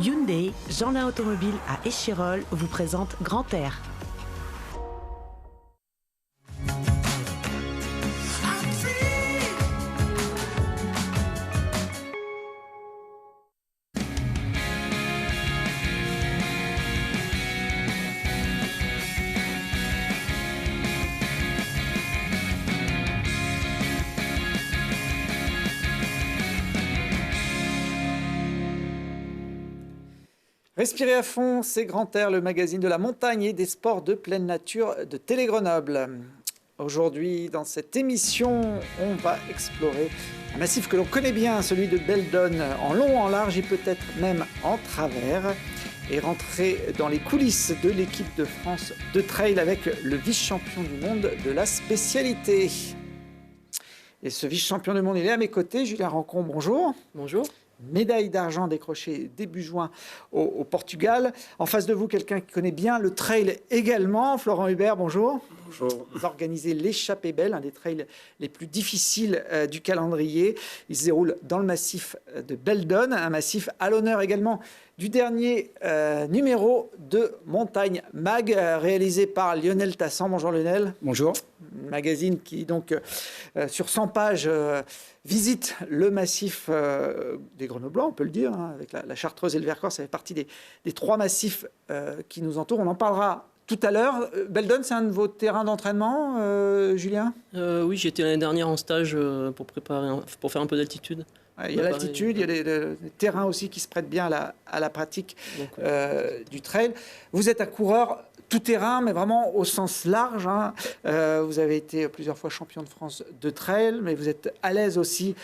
Hyundai, Jeanlin Automobile à Échirolles vous présente Grand Air. Respirez à fond, c'est Grand Air, le magazine de la montagne et des sports de pleine nature de Télé Grenoble. Aujourd'hui, dans cette émission, on va explorer un massif que l'on connaît bien, celui de Beldon, en long, en large et peut-être même en travers, et rentrer dans les coulisses de l'équipe de France de trail avec le vice-champion du monde de la spécialité. Et ce vice-champion du monde, il est à mes côtés, Julien Rancon, bonjour. Bonjour. Médaille d'argent décrochée début juin au Portugal. En face de vous, quelqu'un qui connaît bien le trail également. Florent Hubert, bonjour. Bonjour. Vous organisez l'Échappée Belle, un des trails les plus difficiles du calendrier. Il se déroule dans le massif de Beldon, un massif à l'honneur également du dernier numéro de Montagne Mag, réalisé par Lionel Tassan. Bonjour Lionel. Bonjour. Magazine qui, donc, sur 100 pages, visite le massif des Grenoblois, on peut le dire, hein, avec la Chartreuse et le Vercors. Ça fait partie des trois massifs qui nous entourent. On en parlera tout à l'heure. Beldon, c'est un de vos terrains d'entraînement, Julien ? Oui, j'étais l'année dernière en stage pour faire un peu d'altitude. Il y a l'altitude, il y a des terrains aussi qui se prêtent bien à la pratique du trail. Vous êtes un coureur tout-terrain, mais vraiment au sens large, hein. Vous avez été plusieurs fois champion de France de trail, mais vous êtes à l'aise aussi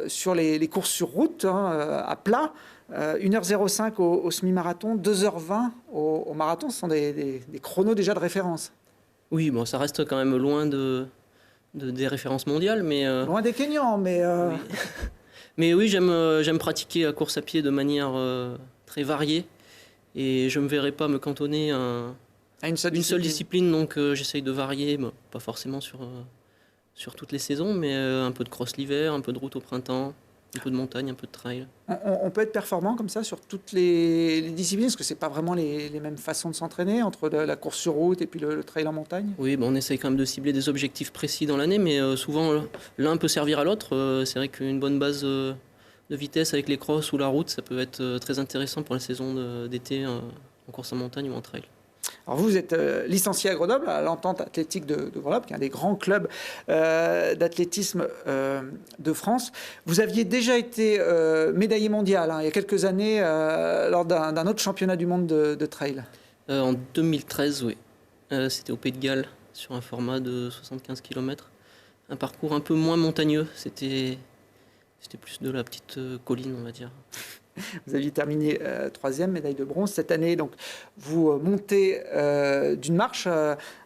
sur les courses sur route, hein, à plat. 1h05 au semi-marathon, 2h20 au marathon. Ce sont des chronos déjà de référence. Oui, bon, ça reste quand même loin des références mondiales. Mais, loin des Kenyans, mais... Oui. Mais oui, j'aime pratiquer la course à pied de manière très variée. Et je ne me verrai pas me cantonner à une seule discipline. Donc j'essaye de varier, pas forcément sur toutes les saisons, mais un peu de cross l'hiver, un peu de route au printemps, un peu de montagne, un peu de trail. On peut être performant comme ça sur toutes les disciplines, parce que ce n'est pas vraiment les mêmes façons de s'entraîner entre la course sur route et puis le trail en montagne. Oui, on essaye quand même de cibler des objectifs précis dans l'année, mais souvent l'un peut servir à l'autre. C'est vrai qu'une bonne base de vitesse avec les crosses ou la route, ça peut être très intéressant pour la saison d'été en course en montagne ou en trail. Alors vous êtes licencié à Grenoble, à l'Entente Athlétique de Grenoble, qui est un des grands clubs d'athlétisme de France. Vous aviez déjà été médaillé mondial, hein, il y a quelques années lors d'un autre championnat du monde de trail. En 2013, oui. C'était au Pays de Galles, sur un format de 75 km. Un parcours un peu moins montagneux. C'était plus de la petite colline, on va dire. Vous aviez terminé 3e, médaille de bronze. Cette année, donc, vous montez d'une marche,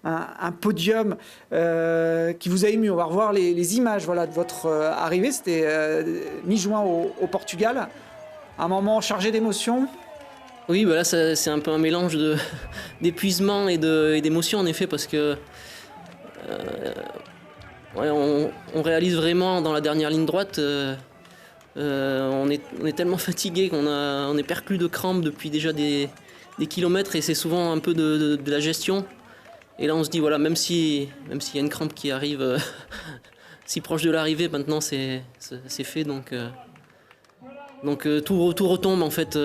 un podium qui vous a ému. On va revoir les images, voilà, de votre arrivée. C'était mi-juin au Portugal. Un moment chargé d'émotions. Oui, là, c'est un peu un mélange d'épuisement et d'émotions, en effet, parce que on réalise vraiment dans la dernière ligne droite... on est tellement fatigué qu'on est perclus de crampes depuis déjà des kilomètres, et c'est souvent un peu de la gestion. Et là on se dit voilà, même s'il y a une crampe qui arrive si proche de l'arrivée, maintenant c'est fait, donc tout retombe en fait.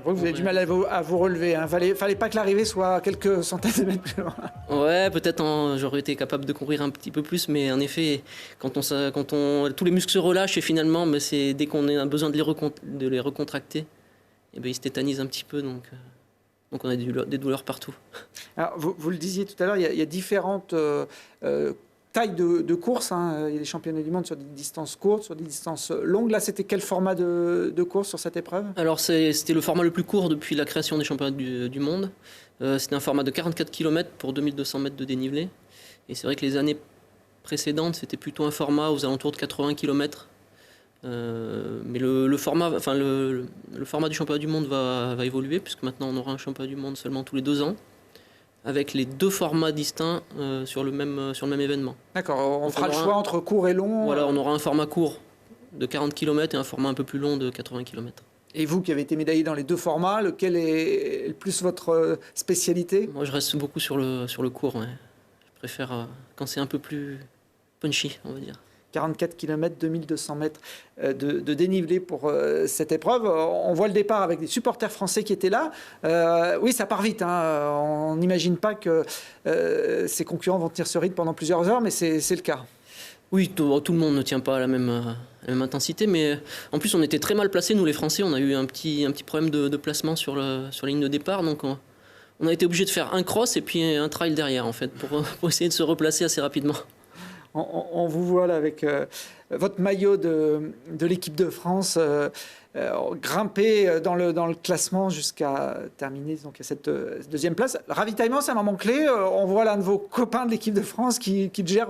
Vous avez du mal à vous relever, hein. Fallait pas que l'arrivée soit quelques centaines de mètres plus loin. Ouais, peut-être j'aurais été capable de courir un petit peu plus, mais en effet, quand tous les muscles se relâchent, et finalement, c'est dès qu'on a besoin de les recontracter, et ils se tétanisent un petit peu, donc on a des douleurs partout. Alors, vous le disiez tout à l'heure, il y a différentes tailles de course, hein. Il y a des championnats du monde sur des distances courtes, sur des distances longues. Là, c'était quel format de course sur cette épreuve ? Alors, c'était le format le plus court depuis la création des championnats du monde. C'était un format de 44 km pour 2200 mètres de dénivelé. Et c'est vrai que les années précédentes, c'était plutôt un format aux alentours de 80 km. Mais le format du championnat du monde va évoluer, puisque maintenant on aura un championnat du monde seulement tous les 2 ans, avec les 2 formats distincts sur le même événement. D'accord, on fera le choix entre court et long. Voilà, on aura un format court de 40 km et un format un peu plus long de 80 km. Et vous qui avez été médaillé dans les deux formats, lequel est le plus votre spécialité? Moi, je reste beaucoup sur le court. Ouais. Je préfère quand c'est un peu plus punchy, on va dire. 44 km, 2200 mètres de dénivelé pour cette épreuve. On voit le départ avec des supporters français qui étaient là. Oui, ça part vite. Hein. On n'imagine pas que ces concurrents vont tenir ce rythme pendant plusieurs heures, mais c'est le cas. Oui, tout le monde ne tient pas à la même intensité, mais en plus on était très mal placés, nous les Français. On a eu un petit problème de placement sur la ligne de départ, donc on a été obligé de faire un cross et puis un trail derrière, en fait, pour essayer de se replacer assez rapidement. On vous voit là avec votre maillot de l'équipe de France grimper dans le classement jusqu'à terminer donc, à cette deuxième place. Le ravitaillement, c'est un moment clé. On voit l'un de vos copains de l'équipe de France qui le gère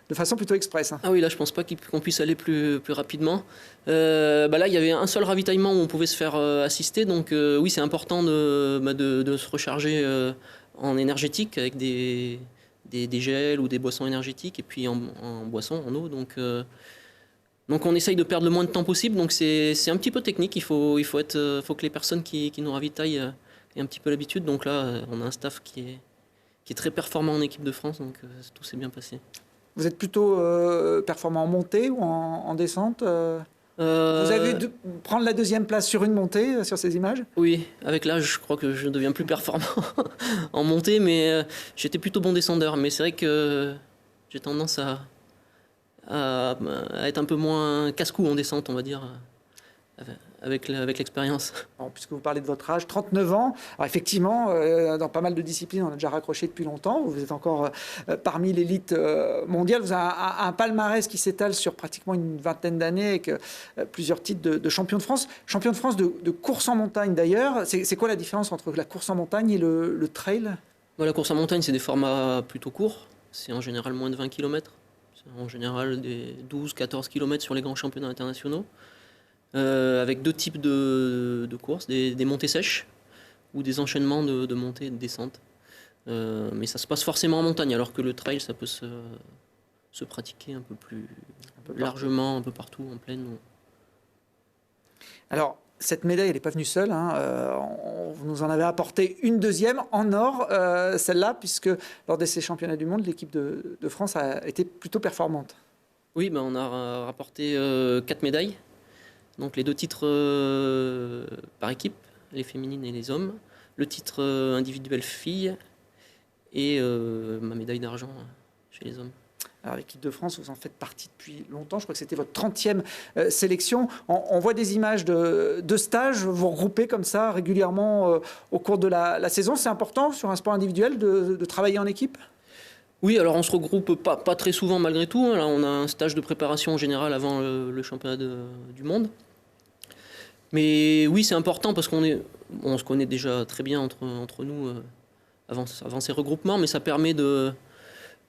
de façon plutôt express. Hein. Ah oui, là, je pense pas qu'on puisse aller plus rapidement. Là, il y avait un seul ravitaillement où on pouvait se faire assister. Donc oui, c'est important de se recharger en énergétique avec des gels ou des boissons énergétiques et puis en boisson, en eau. Donc on essaye de perdre le moins de temps possible. Donc c'est un petit peu technique. Il faut que les personnes qui nous ravitaillent aient un petit peu l'habitude. Donc là, on a un staff qui est très performant en équipe de France. Donc tout s'est bien passé. Vous êtes plutôt performant en montée ou en descente Vous avez dû prendre la deuxième place sur une montée sur ces images? Oui, avec l'âge, je crois que je deviens plus performant en montée, mais j'étais plutôt bon descendeur. Mais c'est vrai que j'ai tendance à être un peu moins casse-cou en descente, on va dire, avec l'expérience. Puisque vous parlez de votre âge, 39 ans. Alors effectivement, dans pas mal de disciplines, on a déjà raccroché depuis longtemps. Vous êtes encore parmi l'élite mondiale. Vous avez un palmarès qui s'étale sur pratiquement une vingtaine d'années avec plusieurs titres de champion de France. Champion de France de course en montagne d'ailleurs. C'est quoi la différence entre la course en montagne et le trail? La course en montagne, c'est des formats plutôt courts. C'est en général moins de 20 km. C'est en général des 12-14 km sur les grands championnats internationaux. Avec deux types de courses, des montées sèches ou des enchaînements de montées et de descentes. Mais ça se passe forcément en montagne, alors que le trail, ça peut se pratiquer un peu plus largement, un peu partout, en plaine. Alors, cette médaille, elle n'est pas venue seule. Hein. Vous nous en avez apporté une deuxième en or, celle-là, puisque lors de ces championnats du monde, l'équipe de France a été plutôt performante. Oui, on a rapporté 4 médailles. Donc les deux titres par équipe, les féminines et les hommes, le titre individuel filles et ma médaille d'argent chez les hommes. Alors l'équipe de France, vous en faites partie depuis longtemps, je crois que c'était votre 30e sélection. On voit des images de stages, vous regroupez comme ça régulièrement au cours de la saison. C'est important sur un sport individuel de travailler en équipe? Oui, alors on se regroupe pas très souvent malgré tout. Là, on a un stage de préparation en général avant le championnat du monde. Mais oui, c'est important parce qu'on se connaît déjà très bien entre nous avant ces regroupements, mais ça permet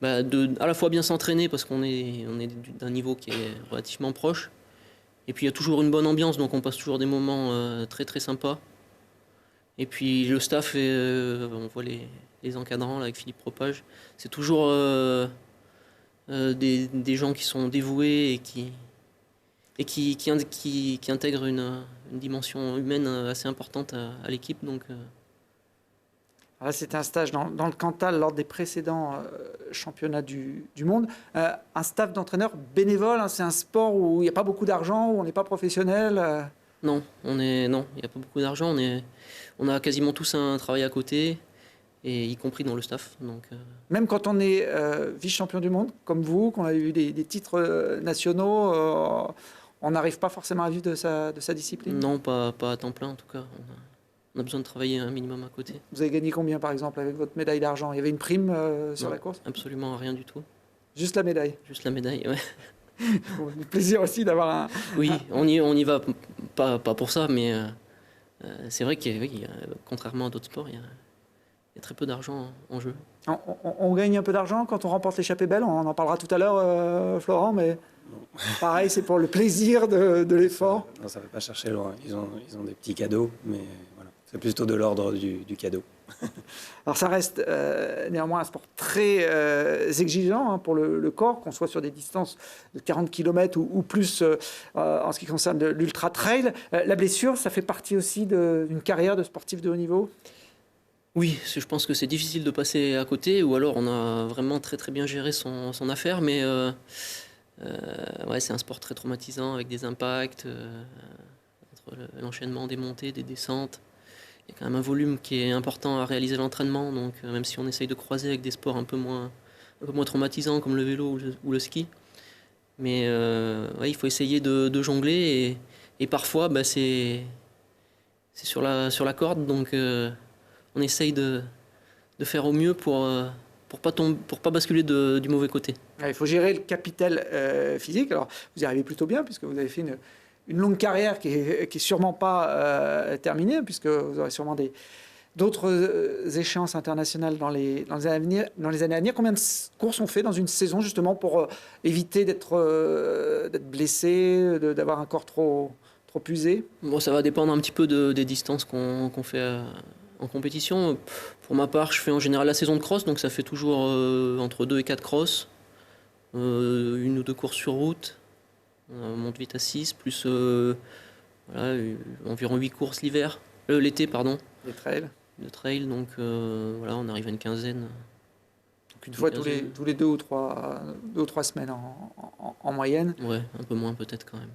à la fois bien s'entraîner parce qu'on est d'un niveau qui est relativement proche. Et puis il y a toujours une bonne ambiance, donc on passe toujours des moments très très sympas. Et puis le staff, on voit les encadrants là, avec Philippe Propage, c'est toujours des gens qui sont dévoués et qui intègrent une dimension humaine assez importante à l'équipe. Donc, c'était un stage dans le Cantal lors des précédents championnats du monde. Un staff d'entraîneurs bénévole, hein, c'est un sport où il n'y a pas beaucoup d'argent, où on n'est pas professionnel. Non, il n'y a pas beaucoup d'argent. On a quasiment tous un travail à côté, et y compris dans le staff. Donc, Même quand on est vice-champion du monde, comme vous, qu'on a eu des titres nationaux, on n'arrive pas forcément à vivre de sa discipline? Non, pas à temps plein en tout cas. On a besoin de travailler un minimum à côté. Vous avez gagné combien par exemple avec votre médaille d'argent? Il y avait une prime sur la course? Absolument rien du tout. Juste la médaille? Juste la médaille, ouais. Bon, du plaisir aussi d'avoir un... Oui, on y va pas pour ça, mais c'est vrai que contrairement à d'autres sports, il y a très peu d'argent en jeu. On gagne un peu d'argent quand on remporte l'échappée belle, on en parlera tout à l'heure, Florent, mais pareil, c'est pour le plaisir de l'effort. Non, ça ne va pas chercher loin. Ils ont des petits cadeaux, mais voilà. C'est plutôt de l'ordre du cadeau. Alors ça reste néanmoins un sport très exigeant pour le corps, qu'on soit sur des distances de 40 km ou plus en ce qui concerne l'ultra-trail. La blessure, ça fait partie aussi d'une carrière de sportif de haut niveau? Oui, je pense que c'est difficile de passer à côté, ou alors on a vraiment très très bien géré son affaire, mais ouais, c'est un sport très traumatisant avec des impacts, entre l'enchaînement des montées, des descentes. Il y a quand même un volume qui est important à réaliser à l'entraînement, donc même si on essaye de croiser avec des sports un peu moins traumatisants comme le vélo ou le ski, mais ouais, il faut essayer de jongler et parfois c'est sur la corde, donc on essaye de faire au mieux pour pas basculer du mauvais côté. Il faut gérer le capital physique. Alors, vous y arrivez plutôt bien, puisque vous avez fait une longue carrière qui est sûrement pas terminée, puisque vous aurez sûrement d'autres échéances internationales dans les années à venir. Combien de courses on fait dans une saison, justement, pour éviter d'être blessé, d'avoir un corps trop usé? Bon, ça va dépendre un petit peu des distances qu'on fait en compétition. Pour ma part, je fais en général la saison de cross, donc ça fait toujours entre 2 et 4 crosses, 1 ou 2 courses sur route, on monte vite à 6, plus voilà, environ 8 courses l'été, pardon. Les trails. Le trail, donc voilà, on arrive à une quinzaine. Donc une fois tous les 2 ou 3 semaines en moyenne. Ouais, un peu moins peut-être quand même.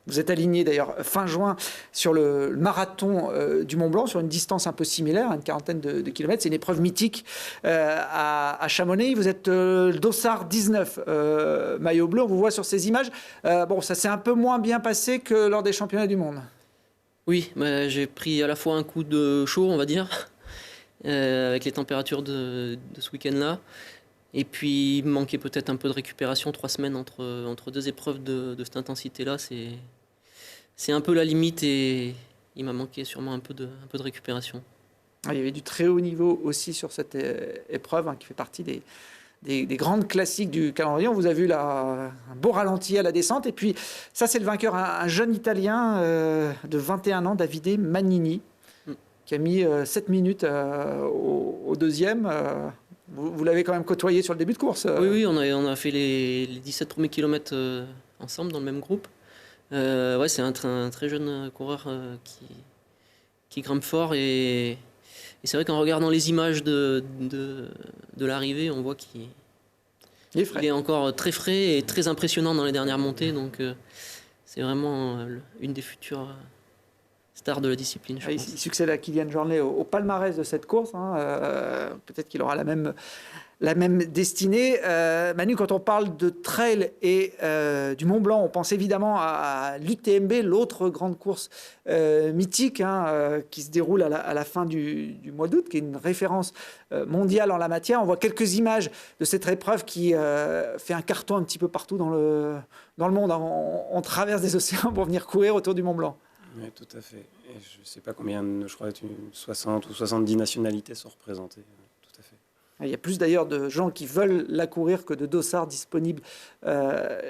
Vous êtes aligné d'ailleurs fin juin sur le marathon du Mont Blanc, sur une distance un peu similaire, une quarantaine de kilomètres. C'est une épreuve mythique à Chamonix. Vous êtes le dossard 19, maillot bleu. On vous voit sur ces images. Bon, ça s'est un peu moins bien passé que lors des championnats du monde. Oui, bah, j'ai pris à la fois un coup de chaud, on va dire, avec les températures de ce week-end-là. Et puis, il me manquait peut-être un peu de récupération, 3 semaines entre 2 épreuves de cette intensité-là. C'est un peu la limite et il m'a manqué sûrement un peu de récupération. Il y avait du très haut niveau aussi sur cette épreuve qui fait partie des grandes classiques du calendrier. On vous a vu là, un beau ralenti à la descente. Et puis, ça, c'est le vainqueur, un jeune Italien de 21 ans, Davide Magnini, qui a mis 7 minutes au deuxième. Vous l'avez quand même côtoyé sur le début de course. Oui, on a fait les 17 premiers kilomètres ensemble dans le même groupe. Ouais, c'est un très jeune coureur qui grimpe fort et c'est vrai qu'en regardant les images de l'arrivée, on voit qu'il est encore très frais et très impressionnant dans les dernières montées. Donc c'est vraiment une des futures stars de la discipline, je pense. Il succède à Kylian Jornet au palmarès de cette course. Peut-être qu'il aura la même destinée. Manu, quand on parle de trail et du Mont Blanc, on pense évidemment à l'UTMB, l'autre grande course mythique qui se déroule à la fin du mois d'août, qui est une référence mondiale en la matière. On voit quelques images de cette épreuve qui fait un carton un petit peu partout dans le monde. On traverse des océans pour venir courir autour du Mont Blanc. Oui, tout à fait. Et je ne sais pas combien, je crois 60 ou 70 nationalités sont représentées. Tout à fait. Il y a plus d'ailleurs de gens qui veulent la courir que de dossards disponibles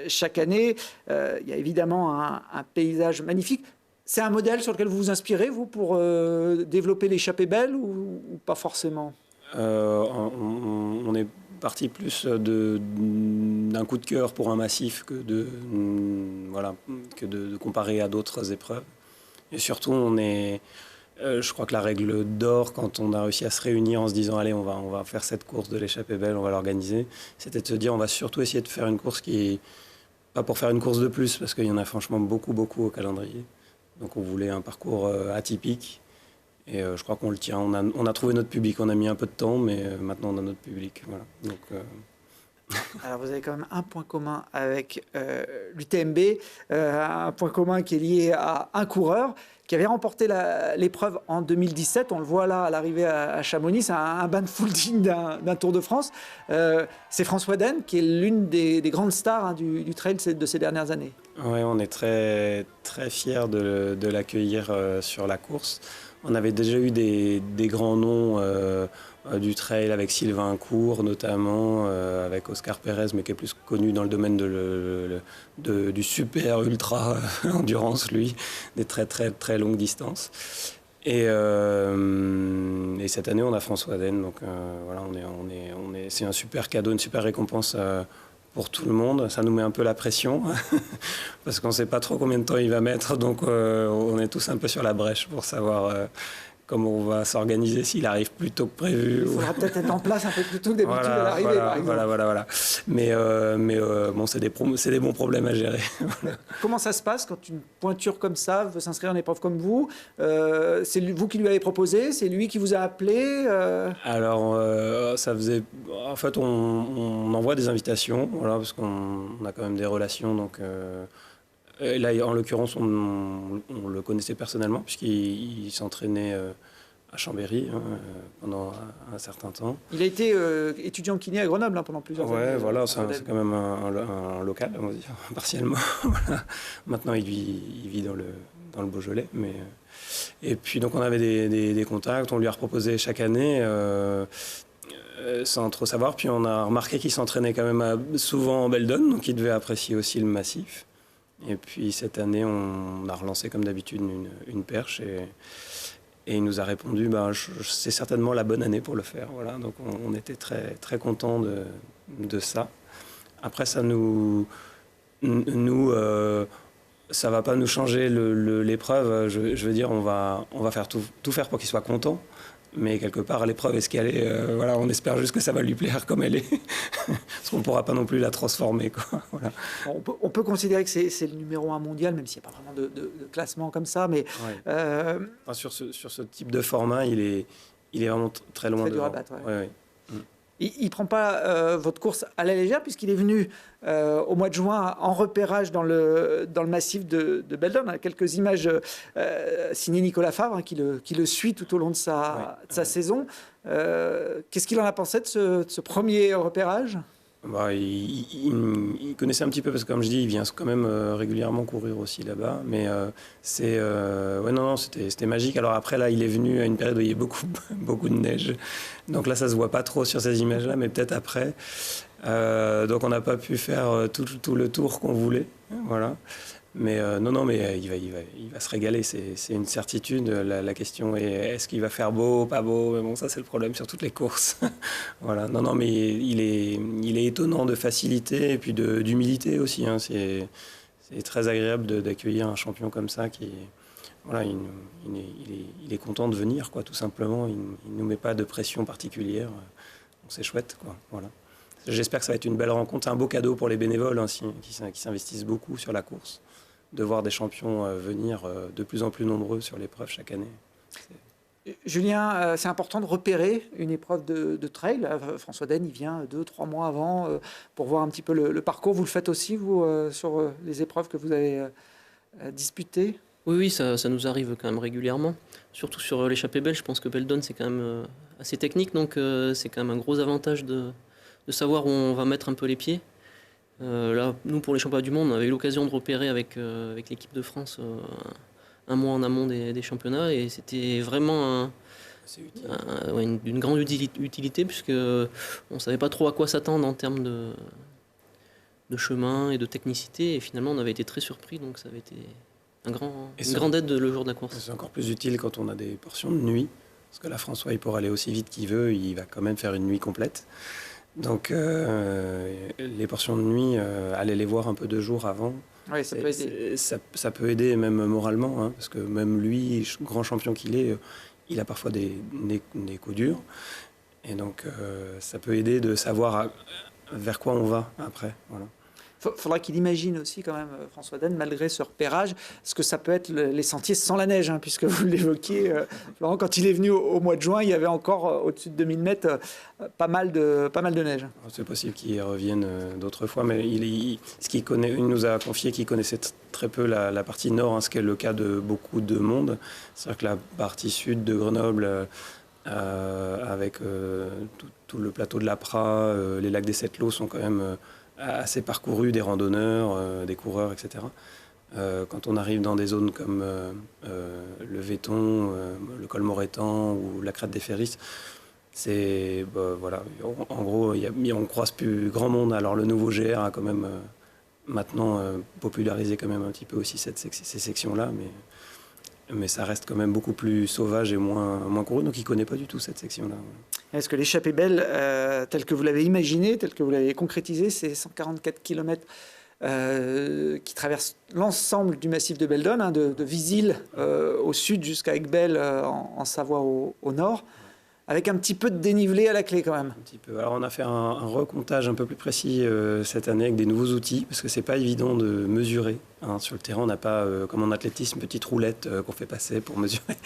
chaque année. Il y a évidemment un paysage magnifique. C'est un modèle sur lequel vous vous inspirez, vous, pour développer l'échappée belle ou pas forcément? On est parti plus d'un coup de cœur pour un massif que de comparer à d'autres épreuves. Et surtout, je crois que la règle d'or, quand on a réussi à se réunir en se disant « Allez, on va faire cette course de l'échappée belle, on va l'organiser », c'était de se dire « On va surtout essayer de faire une course qui... Pas pour faire une course de plus, parce qu'il y en a franchement beaucoup au calendrier. Donc on voulait un parcours atypique. Et je crois qu'on le tient. On a trouvé notre public. On a mis un peu de temps, mais maintenant on a notre public. Voilà. Donc, Alors vous avez quand même un point commun avec l'UTMB, un point commun qui est lié à un coureur qui avait remporté l'épreuve en 2017. On le voit là à l'arrivée à Chamonix. C'est un bain de foule digne d'un Tour de France. C'est François Den, qui est l'une des grandes stars du trail de ces dernières années. Oui, on est très, très fiers de l'accueillir sur la course. On avait déjà eu des grands noms du trail avec Sylvain Court notamment, avec Oscar Pérez, mais qui est plus connu dans le domaine du super ultra endurance, lui, des très très très longues distances. Et cette année, on a François Den. Donc voilà, c'est un super cadeau, une super récompense pour tout le monde. Ça nous met un peu la pression parce qu'on ne sait pas trop combien de temps il va mettre. Donc on est tous un peu sur la brèche pour savoir comment on va s'organiser s'il arrive plus tôt que prévu. Il faudra peut-être être en place un peu plus tôt que d'habitude à l'arrivée, par exemple. Voilà. Mais bon, c'est des bons problèmes à gérer. Comment ça se passe quand une pointure comme ça veut s'inscrire en épreuve comme vous? C'est vous qui lui avez proposé? C'est lui qui vous a appelé? Alors, ça faisait... En fait, on envoie des invitations, voilà, parce qu'on a quand même des relations, donc... là, en l'occurrence, on le connaissait personnellement, puisqu'il s'entraînait à Chambéry pendant un certain temps. Il a été étudiant kiné à Grenoble pendant plusieurs années. Ouais, voilà, c'est quand même un local, on va dire, partiellement. Voilà. Maintenant, il vit dans le Beaujolais. Et puis, donc, on avait des contacts, on lui a proposé chaque année... sans trop savoir. Puis, on a remarqué qu'il s'entraînait quand même souvent en Beldon, donc il devait apprécier aussi le massif. Et puis cette année, on a relancé comme d'habitude une perche et il nous a répondu c'est certainement la bonne année pour le faire. Voilà. Donc on était très, très contents de ça. Après, ça ça va pas nous changer l'épreuve. Je veux dire, on va faire tout faire pour qu'il soit content. Mais quelque part, l'épreuve, est-ce qu'elle est... voilà, on espère juste que ça va lui plaire comme elle est. Parce qu'on ne pourra pas non plus la transformer, quoi. Voilà. On peut considérer que c'est le numéro 1 mondial, même s'il n'y a pas vraiment de classement comme ça. Mais, ouais. Sur ce type de format, il est vraiment très loin devant. Ouais. Il ne prend pas votre course à la légère, puisqu'il est venu au mois de juin en repérage dans le massif de Beldon. On a quelques images signées Nicolas Favre, qui le suit tout au long de sa saison. Qu'est-ce qu'il en a pensé de ce premier repérage? Il connaissait un petit peu, parce que comme je dis, il vient quand même régulièrement courir aussi là-bas. Mais c'était magique. Alors après, là, il est venu à une période où il y a beaucoup de neige. Donc là, ça se voit pas trop sur ces images-là, mais peut-être après. Donc on n'a pas pu faire tout le tour qu'on voulait. Voilà. Mais mais il va se régaler, c'est une certitude. La question est, est-ce qu'il va faire beau, pas beau? Mais bon, ça c'est le problème sur toutes les courses. Voilà. Mais il est étonnant de facilité et puis d'humilité aussi. Hein. C'est très agréable d'accueillir un champion comme ça qui, voilà, il est content de venir, quoi, tout simplement. Il ne nous met pas de pression particulière. Donc c'est chouette, quoi. Voilà. J'espère que ça va être une belle rencontre, un beau cadeau pour les bénévoles hein, qui s'investissent beaucoup sur la course, de voir des champions venir de plus en plus nombreux sur l'épreuve chaque année. Julien, c'est important de repérer une épreuve de trail. François Den, il vient 2-3 mois avant pour voir un petit peu le parcours. Vous le faites aussi, vous, sur les épreuves que vous avez disputées? Oui, ça nous arrive quand même régulièrement. Surtout sur l'échappée belle, je pense que Beldon, c'est quand même assez technique. Donc c'est quand même un gros avantage de savoir où on va mettre un peu les pieds. Là, nous, pour les championnats du monde, on avait eu l'occasion de repérer avec l'équipe de France un mois en amont des championnats, et c'était vraiment d'une grande utilité, puisque on ne savait pas trop à quoi s'attendre en termes de chemin et de technicité, et finalement on avait été très surpris, donc ça avait été une grande aide le jour de la course. C'est encore plus utile quand on a des portions de nuit, parce que là, François, il pourra aller aussi vite qu'il veut, il va quand même faire une nuit complète. Donc les portions de nuit, aller les voir un peu 2 jours avant, oui, ça peut aider. Ça peut aider même moralement, hein, parce que même lui, grand champion qu'il est, il a parfois des coups durs. Et donc ça peut aider de savoir vers quoi on va après. Voilà. Faudra qu'il imagine aussi quand même, François Den, malgré ce repérage, ce que ça peut être les sentiers sans la neige, hein, puisque vous l'évoquiez, Florent, quand il est venu au mois de juin, il y avait encore au-dessus de 2000 mètres pas mal de neige. C'est possible qu'il revienne d'autres fois, mais il nous a confié qu'il connaissait très peu la partie nord, hein, ce qui est le cas de beaucoup de monde. C'est-à-dire que la partie sud de Grenoble, avec tout le plateau de l'Apra, les lacs des Sept-Lots sont quand même... assez parcouru, des randonneurs, des coureurs, etc. Quand on arrive dans des zones comme le Véton, le col Morétan ou la crête des Ferris, c'est voilà. En gros, on croise plus grand monde. Alors le nouveau GR a quand même maintenant popularisé quand même un petit peu aussi ces sections-là, mais ça reste quand même beaucoup plus sauvage et moins couru, donc il ne connaît pas du tout cette section-là. Est-ce que l'échappée belle, telle que vous l'avez imaginée, telle que vous l'avez concrétisée, ces 144 km qui traversent l'ensemble du massif de Beldon, hein, de Visil au sud jusqu'à Aiguebelle en Savoie au nord, avec un petit peu de dénivelé à la clé quand même. Un petit peu. Alors on a fait un recomptage un peu plus précis cette année avec des nouveaux outils, parce que c'est pas évident de mesurer. Hein. Sur le terrain, on n'a pas, comme en athlétisme, une petite roulette qu'on fait passer pour mesurer.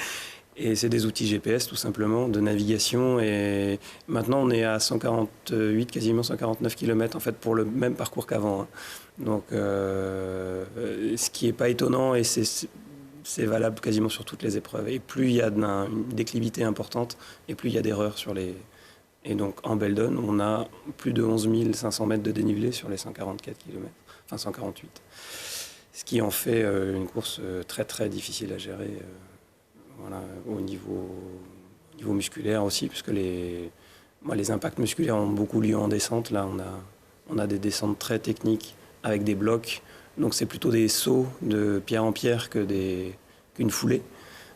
Et c'est des outils GPS tout simplement, de navigation. Et maintenant, on est à 148, quasiment 149 km en fait, pour le même parcours qu'avant. Hein. Donc, ce qui n'est pas étonnant, et c'est valable quasiment sur toutes les épreuves. Et plus il y a une déclivité importante, et plus il y a d'erreurs sur les... Et donc, en Beldon, on a plus de 11 500 mètres de dénivelé sur les 144 km, enfin 148. Ce qui en fait une course très, très difficile à gérer. Voilà, au niveau musculaire aussi, puisque les impacts musculaires ont beaucoup lieu en descente. Là, on a des descentes très techniques avec des blocs. Donc, c'est plutôt des sauts de pierre en pierre qu'une foulée.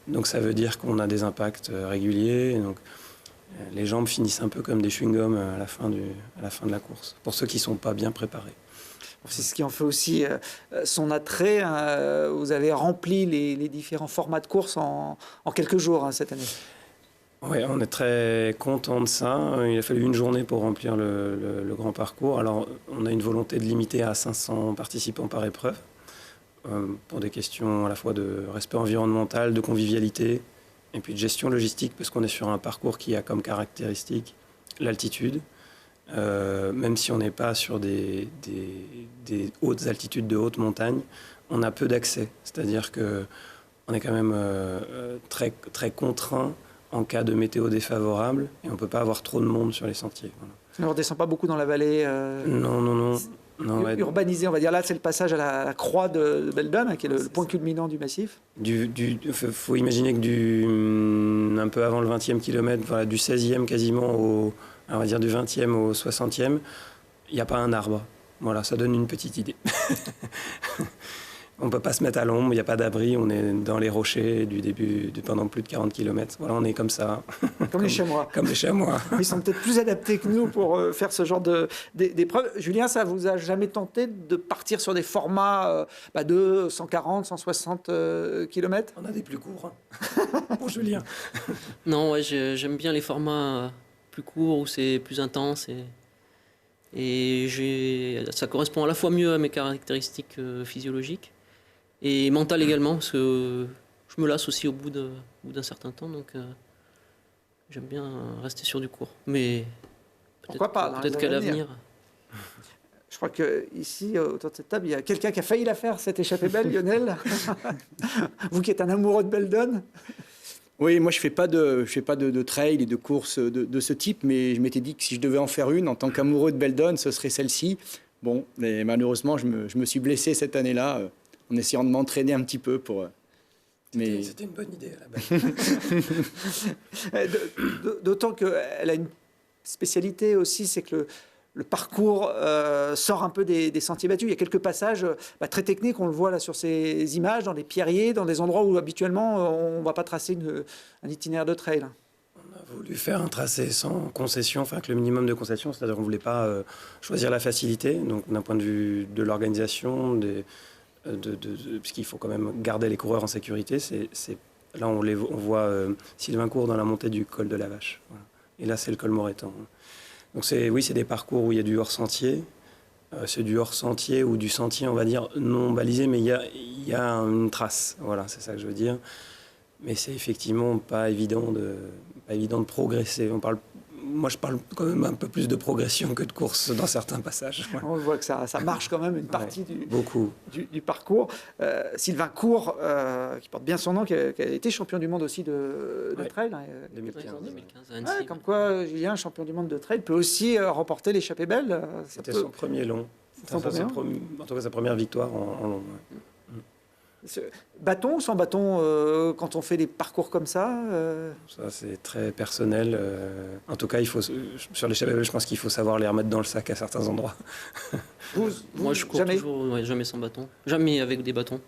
Donc, ça veut dire qu'on a des impacts réguliers. Donc, les jambes finissent un peu comme des chewing-gums à la fin de la course, pour ceux qui ne sont pas bien préparés. C'est ce qui en fait aussi son attrait. Vous avez rempli les différents formats de course en quelques jours cette année. Oui, on est très content de ça. Il a fallu une journée pour remplir le grand parcours. Alors, on a une volonté de limiter à 500 participants par épreuve, pour des questions à la fois de respect environnemental, de convivialité, et puis de gestion logistique, parce qu'on est sur un parcours qui a comme caractéristique l'altitude. Même si on n'est pas sur des hautes altitudes de haute montagne, on a peu d'accès. C'est-à-dire qu'on est quand même très, très contraint en cas de météo défavorable, et on ne peut pas avoir trop de monde sur les sentiers. Voilà. On ne redescend pas beaucoup dans la vallée Non, urbanisée, on va dire. Là, c'est le passage à la croix de Beldon, hein, qui est le point culminant du massif. Faut imaginer que un peu avant le 20e kilomètre, voilà, du 16e quasiment on va dire du 20e au 60e, il n'y a pas un arbre. Voilà, ça donne une petite idée. On ne peut pas se mettre à l'ombre, il n'y a pas d'abri, on est dans les rochers pendant plus de 40 km. Voilà, on est comme ça. Comme les chamois. Comme les chamois. Ils sont peut-être plus adaptés que nous pour faire ce genre d'épreuves. Julien, ça vous a jamais tenté de partir sur des formats de 140, 160 km? On a des plus courts. Hein. Pour Julien. Non, ouais, j'aime bien les formats plus courts où c'est plus intense et ça correspond à la fois mieux à mes caractéristiques physiologiques et mentales également, parce que je me lasse aussi au bout d'un certain temps, donc j'aime bien rester sur du court. Mais pourquoi pas, peut-être qu'à l'avenir. Je crois qu'ici, autour de cette table, il y a quelqu'un qui a failli la faire, cette échappée belle, Lionel. Vous qui êtes un amoureux de Beldon. Oui, moi je fais pas de trail et de course de ce type, mais je m'étais dit que si je devais en faire une en tant qu'amoureux de Beldon, ce serait celle-ci. Bon, mais malheureusement, je me suis blessé cette année-là en essayant de m'entraîner un petit peu pour. Mais c'était une bonne idée à la base. D'autant qu'elle a une spécialité aussi, c'est que le parcours sort un peu des sentiers battus. Il y a quelques passages très techniques, on le voit là sur ces images, dans des pierriers, dans des endroits où habituellement on ne va pas tracer un itinéraire de trail. On a voulu faire un tracé sans concession, enfin avec le minimum de concession, c'est-à-dire qu'on ne voulait pas choisir la facilité. Donc d'un point de vue de l'organisation, puisqu'il faut quand même garder les coureurs en sécurité, là on voit Sylvain Court dans la montée du col de la Vache. Voilà. Et là c'est le col Moretan. Donc c'est des parcours où il y a du hors-sentier. C'est du hors-sentier ou du sentier, on va dire, non balisé, mais il y a une trace. Voilà, c'est ça que je veux dire. Mais c'est effectivement pas évident de progresser. Moi, je parle quand même un peu plus de progression que de course dans certains passages. Voilà. On voit que ça marche quand même une partie du parcours. Sylvain Court, qui porte bien son nom, qui a été champion du monde aussi de trail. 2015 à Annecy. Comme quoi, Julien, champion du monde de trail, peut aussi remporter l'échappée belle. C'était son premier long. En tout cas, sa première victoire en long. Ouais. Bâton ou sans bâton quand on fait des parcours comme ça Ça, c'est très personnel. En tout cas, sur l'échappée belle, je pense qu'il faut savoir les remettre dans le sac à certains endroits. Moi, je cours toujours jamais sans bâton. Jamais avec des bâtons.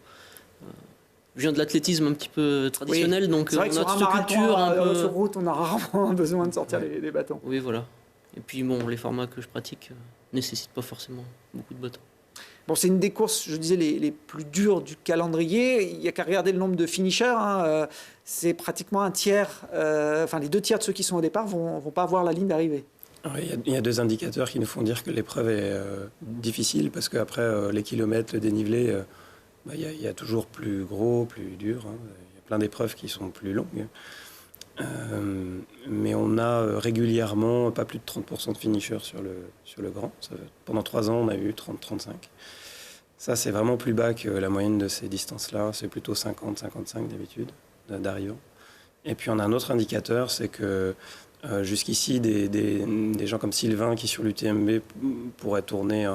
Je viens de l'athlétisme un petit peu traditionnel, donc C'est vrai que on a sur un cette culture un marathon, peu. sur route, on a rarement besoin de sortir les bâtons. Oui, voilà. Et puis bon, les formats que je pratique nécessitent pas forcément beaucoup de bâtons. Bon, c'est une des courses, je disais, les plus dures du calendrier. Il n'y a qu'à regarder le nombre de finishers. Hein. C'est pratiquement un tiers, enfin les 2 tiers de ceux qui sont au départ vont pas avoir la ligne d'arrivée. Il y a 2 indicateurs qui nous font dire que l'épreuve est difficile, parce qu'après, les kilomètres, le dénivelé, il y a toujours plus gros, plus dur. Hein. Il y a plein d'épreuves qui sont plus longues. Mais on a régulièrement pas plus de 30% de finishers sur le grand. Pendant 3 ans, on a eu 30-35. Ça, c'est vraiment plus bas que la moyenne de ces distances-là. C'est plutôt 50-55 d'habitude, d'arrivant. Et puis on a un autre indicateur, c'est que jusqu'ici, des gens comme Sylvain qui sur l'UTMB pourraient tourner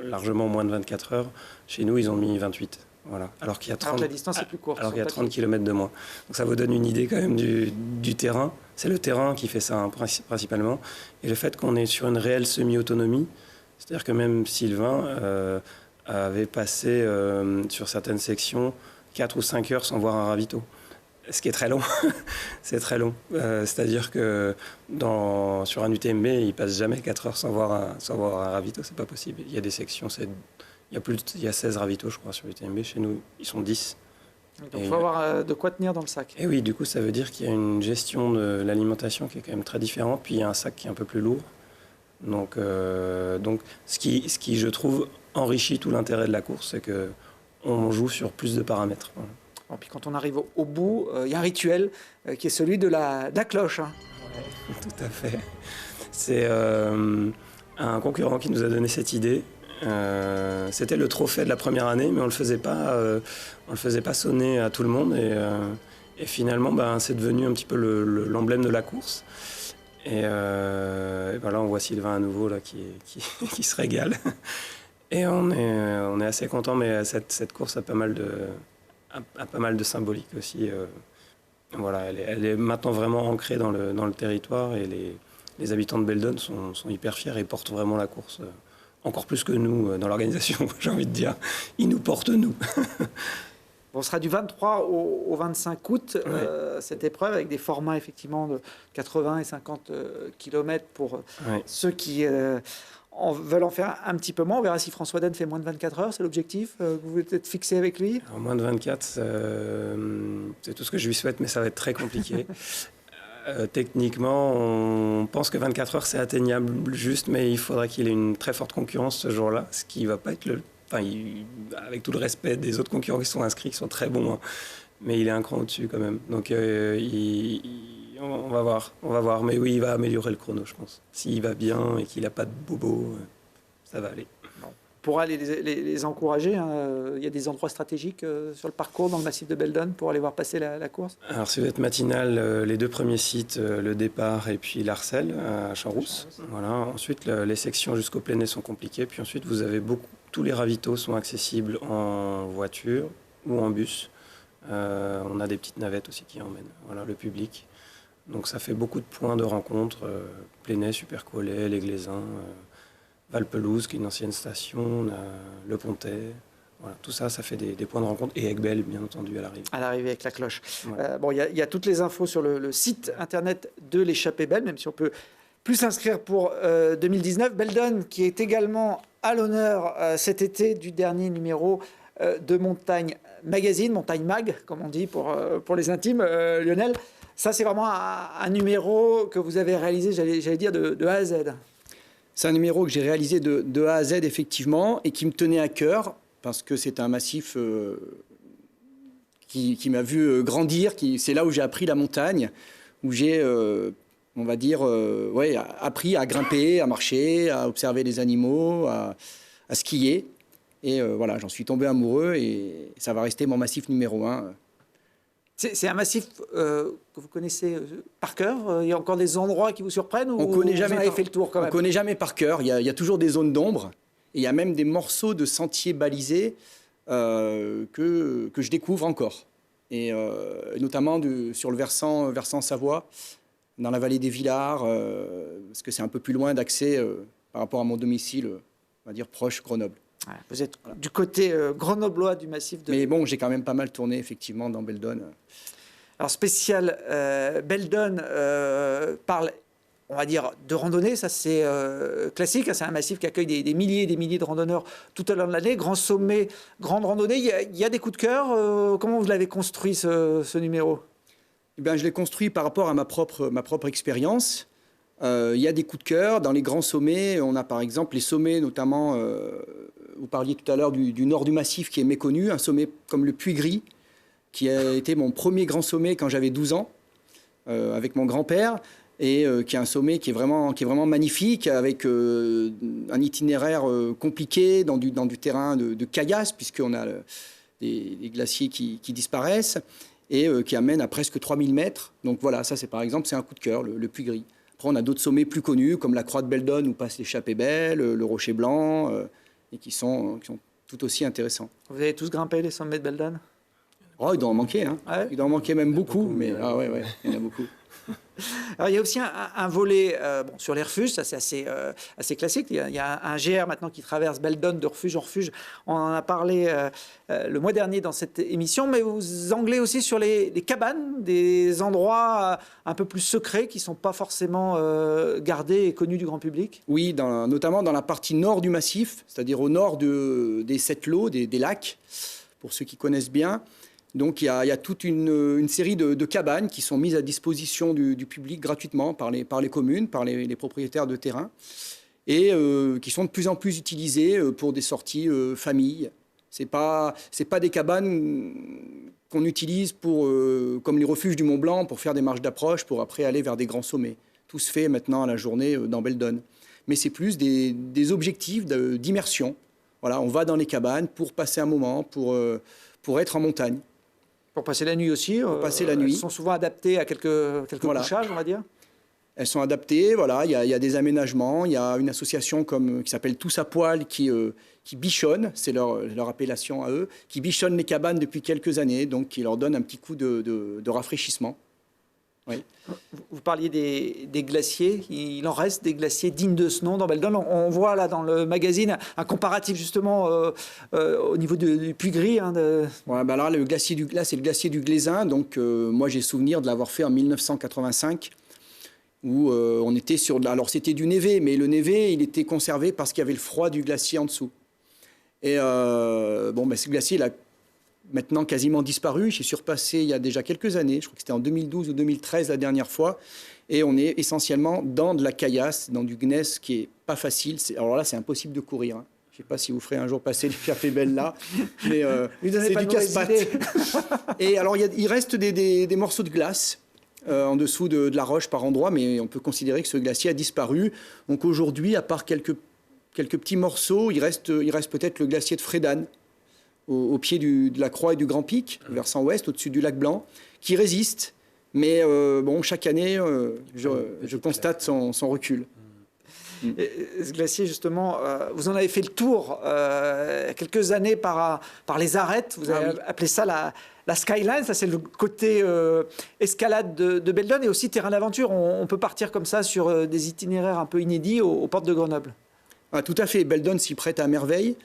largement moins de 24 heures, chez nous, ils ont mis 28. Voilà. Alors qu'il y a 30, Alors que la distance est plus courte. alors qu'il y a 30 km de moins. Donc ça vous donne une idée quand même du terrain. C'est le terrain qui fait ça, hein, principalement. Et le fait qu'on est sur une réelle semi-autonomie, c'est-à-dire que même Sylvain avait passé sur certaines sections 4 ou 5 heures sans voir un ravito. Ce qui est très long. C'est très long. C'est-à-dire que sur un UTMB, il passe jamais 4 heures sans voir un ravito. C'est pas possible. Il y a des sections, il y a 16 ravitaux, je crois, sur l'UTMB. Chez nous, ils sont 10. Donc il faut avoir de quoi tenir dans le sac. Et oui, du coup, ça veut dire qu'il y a une gestion de l'alimentation qui est quand même très différente. Puis il y a un sac qui est un peu plus lourd. Donc ce qui, je trouve, enrichit tout l'intérêt de la course, c'est qu'on joue sur plus de paramètres. Voilà. Bon, puis quand on arrive au bout, il y a un rituel qui est celui de la cloche. Hein. Ouais, tout à fait. C'est un concurrent qui nous a donné cette idée. C'était le trophée de la première année, mais on le faisait pas sonner à tout le monde. Et finalement, c'est devenu un petit peu l'emblème de la course. Et ben là, on voit Sylvain à nouveau là, qui se régale. Et on est assez content, mais cette course a pas mal de symbolique aussi. Voilà, elle est maintenant vraiment ancrée dans le territoire, et les habitants de Beldon sont hyper fiers et portent vraiment la course. Encore plus que nous dans l'organisation, j'ai envie de dire. Ils nous portent, nous. On sera du 23 au 25 août, Ouais. cette épreuve, avec des formats effectivement de 80 et 50 km pour ceux qui veulent en faire un petit peu moins. On verra si François Den fait moins de 24 heures, c'est l'objectif. Vous voulez peut-être fixer avec lui. Alors, moins de 24, c'est tout ce que je lui souhaite, mais ça va être très compliqué. Techniquement, on pense que 24 heures, c'est atteignable juste, mais il faudrait qu'il ait une très forte concurrence ce jour-là, ce qui ne va pas être avec tout le respect des autres concurrents qui sont inscrits, qui sont très bons, hein, mais il est un cran au-dessus quand même. Donc on va voir. Mais oui, il va améliorer le chrono, je pense. S'il va bien et qu'il n'a pas de bobo, ça va aller. Pour aller les encourager, hein, il y a des endroits stratégiques sur le parcours dans le massif de Beldon pour aller voir passer la course. Alors, si vous êtes matinal, les 2 premiers sites, le départ et puis l'Arcel à Champs-Rousse. Voilà. Ensuite, les sections jusqu'au Plénay sont compliquées. Puis ensuite, vous avez tous les ravitaux sont accessibles en voiture ou en bus. On a des petites navettes aussi qui emmènent le public. Donc ça fait beaucoup de points de rencontre. Plénay, Supercollet, Les Glaisins, Valpelouse, qui est une ancienne station, on a Le Pontet. Voilà, tout ça, ça fait des points de rencontre. Et Aiguebelle, bien entendu, à l'arrivée. À l'arrivée avec la cloche. Ouais. Bon, il y a toutes les infos sur le site internet de l'Échappée Belle, même si on peut plus s'inscrire pour 2019. Beldon, qui est également à l'honneur cet été du dernier numéro de Montagne Magazine, Montagne Mag, comme on dit pour les intimes, Lionel. Ça, c'est vraiment un numéro que vous avez réalisé, j'allais dire, de A à Z. C'est un numéro que j'ai réalisé de A à Z, effectivement, et qui me tenait à cœur, parce que c'est un massif qui m'a vu grandir. C'est là où j'ai appris la montagne, où j'ai, on va dire, appris à grimper, à marcher, à observer les animaux, à skier. Et voilà, j'en suis tombé amoureux, et ça va rester mon massif numéro 1. C'est un massif que vous connaissez par cœur. Il y a encore des endroits qui vous surprennent, ou On connaît jamais vous avez fait le tour quand même? On connaît jamais par cœur. Il y a toujours des zones d'ombre. Et il y a même des morceaux de sentiers balisés que je découvre encore. Et notamment sur le versant Savoie, dans la vallée des Villards, parce que c'est un peu plus loin d'accès par rapport à mon domicile, on va dire proche Grenoble. Ouais, vous êtes du côté grenoblois du massif de... Mais bon, j'ai quand même pas mal tourné, effectivement, dans Beldon. Alors, spécial Beldon parle, on va dire, de randonnée. Ça, c'est classique. C'est un massif qui accueille des milliers et des milliers de randonneurs tout au long de l'année. Grand sommet, grande randonnée. Il y a des coups de cœur. Comment vous l'avez construit, ce numéro? Eh bien, je l'ai construit par rapport à ma propre expérience. Il y a des coups de cœur. Dans les grands sommets, on a par exemple les sommets, notamment, vous parliez tout à l'heure du nord du massif qui est méconnu, un sommet comme le Puy Gris, qui a été mon premier grand sommet quand j'avais 12 ans, avec mon grand-père, et qui est un sommet qui est vraiment magnifique, avec un itinéraire compliqué dans du terrain de caillasse, puisqu'on a des glaciers qui disparaissent, et qui amène à presque 3000 mètres. Donc voilà, ça c'est par exemple, c'est un coup de cœur, le Puy Gris. Après, on a d'autres sommets plus connus, comme la Croix de Beldon, où passe l'échappée belle, le Rocher Blanc, et qui sont tout aussi intéressants. Vous avez tous grimpé les sommets de Beldon? Oh, il doit en manquer, hein. Ouais. Il doit en manquer même beaucoup, mais ah ouais, il y en a beaucoup. Alors, il y a aussi un volet sur les refuges, ça c'est assez classique. Il y a un GR maintenant qui traverse Beldon de refuge en refuge. On en a parlé le mois dernier dans cette émission, mais vous anglez aussi sur les cabanes, des endroits un peu plus secrets qui ne sont pas forcément gardés et connus du grand public. Oui, notamment dans la partie nord du massif, c'est-à-dire au nord des 7 lots, des lacs, pour ceux qui connaissent bien. Donc il y a toute une série de cabanes qui sont mises à disposition du public gratuitement par les communes, par les propriétaires de terrain, et qui sont de plus en plus utilisées pour des sorties famille. C'est pas des cabanes qu'on utilise comme les refuges du Mont Blanc pour faire des marches d'approche pour après aller vers des grands sommets. Tout se fait maintenant à la journée dans Beldon. Mais c'est plus des objectifs d'immersion. Voilà, on va dans les cabanes pour passer un moment, pour être en montagne. Pour passer la nuit aussi. Pour passer la nuit. Elles sont souvent adaptées à quelques couchages, on va dire. Elles sont adaptées, voilà. Il y a des aménagements. Il y a une association qui s'appelle Tous à Poil qui bichonne, c'est leur appellation à eux, qui bichonne les cabanes depuis quelques années, donc qui leur donne un petit coup de rafraîchissement. Oui. Vous parliez des glaciers. Il en reste des glaciers dignes de ce nom dans Beldon. On voit là dans le magazine un comparatif justement au niveau du Puy Gris. Ouais, bah là, c'est le glacier du Glésin. Donc moi j'ai souvenir de l'avoir fait en 1985 où on était sur... Alors c'était du névé, mais le névé il était conservé parce qu'il y avait le froid du glacier en dessous. Et ce glacier il a maintenant quasiment disparu. J'ai surpassé il y a déjà quelques années, je crois que c'était en 2012 ou 2013 la dernière fois, et on est essentiellement dans de la caillasse, dans du gneiss qui est pas facile. Alors là, c'est impossible de courir. Hein. Je ne sais pas si vous ferez un jour passer l'échappée belle là, mais c'est du casse-pattes. Et alors, il reste des morceaux de glace en dessous de la roche par endroits, mais on peut considérer que ce glacier a disparu. Donc aujourd'hui, à part quelques petits morceaux, il reste peut-être le glacier de Frédane, au pied de la Croix et du Grand Pic, versant ouest, au-dessus du lac Blanc, qui résiste. Mais chaque année, je constate son recul. Et ce glacier, justement, vous en avez fait le tour quelques années par les arêtes. Vous avez appelé ça la skyline. Ça, c'est le côté escalade de Beldon et aussi terrain d'aventure. On peut partir comme ça sur des itinéraires un peu inédits aux portes de Grenoble. Ah, tout à fait. Beldon s'y prête à merveille,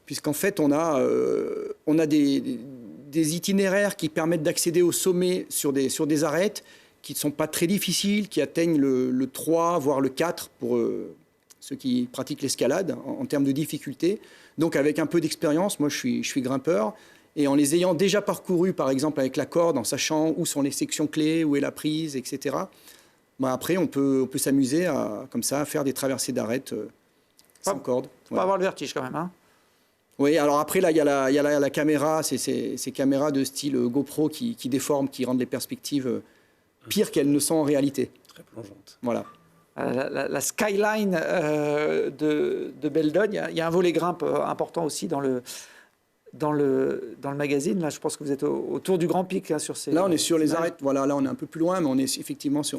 puisqu'en fait, on a des itinéraires qui permettent d'accéder au sommet sur des arêtes qui ne sont pas très difficiles, qui atteignent le 3, voire le 4 pour ceux qui pratiquent l'escalade en termes de difficulté. Donc avec un peu d'expérience, moi je suis grimpeur, et en les ayant déjà parcourus, par exemple avec la corde, en sachant où sont les sections clés, où est la prise, etc., après on peut s'amuser à faire des traversées d'arêtes sans corde. Il faut avoir le vertige quand même, hein. Oui, alors après, là, il y a la caméra, ces caméras de style GoPro qui déforment, qui rendent les perspectives pires qu'elles ne sont en réalité. Très plongeantes. Voilà. La skyline de Beldon, il y a un volet grimpe important aussi dans le magazine. Là, je pense que vous êtes autour du Grand Pic. Sur ces... Là, on est sur les arêtes. Voilà, là, on est un peu plus loin, mais on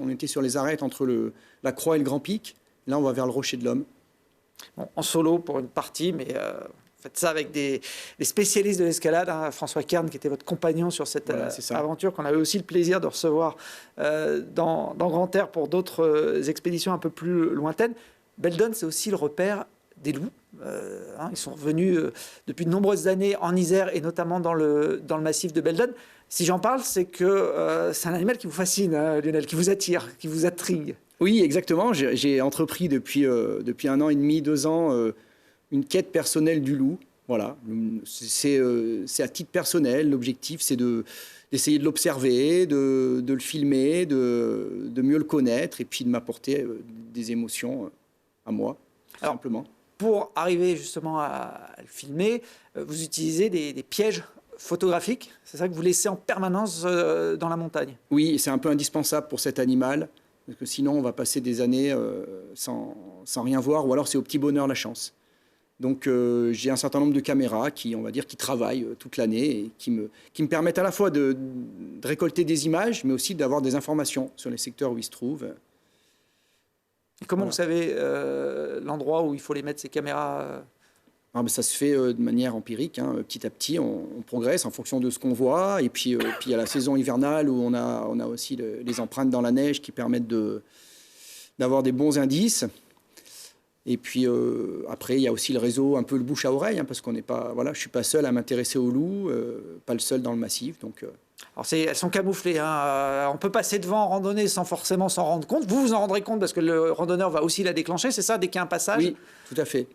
était sur les arêtes entre la Croix et le Grand Pic. Là, on va vers le Rocher de l'Homme. Bon, en solo pour une partie, mais... Faites ça avec des spécialistes de l'escalade, hein, François Kern, qui était votre compagnon sur cette aventure, qu'on avait aussi le plaisir de recevoir dans Grand Air pour d'autres expéditions un peu plus lointaines. Beldon, c'est aussi le repère des loups. Ils sont revenus depuis de nombreuses années en Isère et notamment dans le massif de Beldon. Si j'en parle, c'est que c'est un animal qui vous fascine, hein, Lionel, qui vous attire, qui vous intrigue. Oui, exactement. J'ai entrepris depuis 1 an et demi, 2 ans, une quête personnelle du loup. Voilà, c'est à titre personnel. L'objectif, c'est d'essayer de l'observer, de le filmer, de mieux le connaître et puis de m'apporter des émotions à moi, tout simplement. Pour arriver justement à le filmer, vous utilisez des pièges photographiques. C'est ça que vous laissez en permanence dans la montagne. Oui, c'est un peu indispensable pour cet animal, parce que sinon on va passer des années sans rien voir, ou alors c'est au petit bonheur la chance. Donc j'ai un certain nombre de caméras qui travaillent toute l'année et qui me permettent à la fois de récolter des images, mais aussi d'avoir des informations sur les secteurs où ils se trouvent. Et comment vous savez l'endroit où il faut les mettre, ces caméras Ça se fait de manière empirique, hein. Petit à petit, on progresse en fonction de ce qu'on voit. Et puis il y a la saison hivernale où on a aussi les empreintes dans la neige qui permettent d'avoir des bons indices. Et puis après, il y a aussi le réseau, un peu le bouche à oreille, hein, parce qu'on n'est pas, je suis pas seul à m'intéresser aux loups, pas le seul dans le massif. Donc, Alors elles sont camouflées, hein. On peut passer devant en randonnée sans forcément s'en rendre compte. Vous vous en rendrez compte parce que le randonneur va aussi la déclencher, c'est ça, dès qu'il y a un passage? Oui, tout à fait.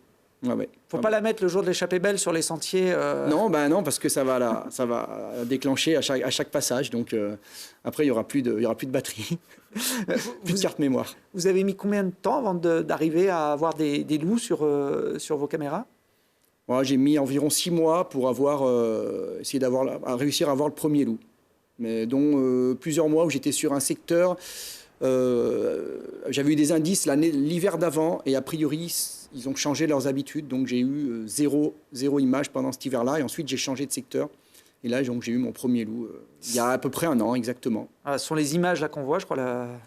Ouais. Faut pas la mettre le jour de l'échappée belle sur les sentiers. Non, parce que ça va déclencher à chaque passage. Donc après, il y aura plus de batterie, plus de carte mémoire. Vous avez mis combien de temps avant d'arriver à avoir des loups sur vos caméras? J'ai mis environ 6 mois pour réussir à avoir le premier loup, mais dont plusieurs mois où j'étais sur un secteur. J'avais eu des indices l'hiver d'avant et a priori ils ont changé leurs habitudes, donc j'ai eu zéro image pendant cet hiver-là et ensuite j'ai changé de secteur et là donc j'ai eu mon premier loup il y a à peu près 1 an exactement. Ce sont les images là qu'on voit, je crois.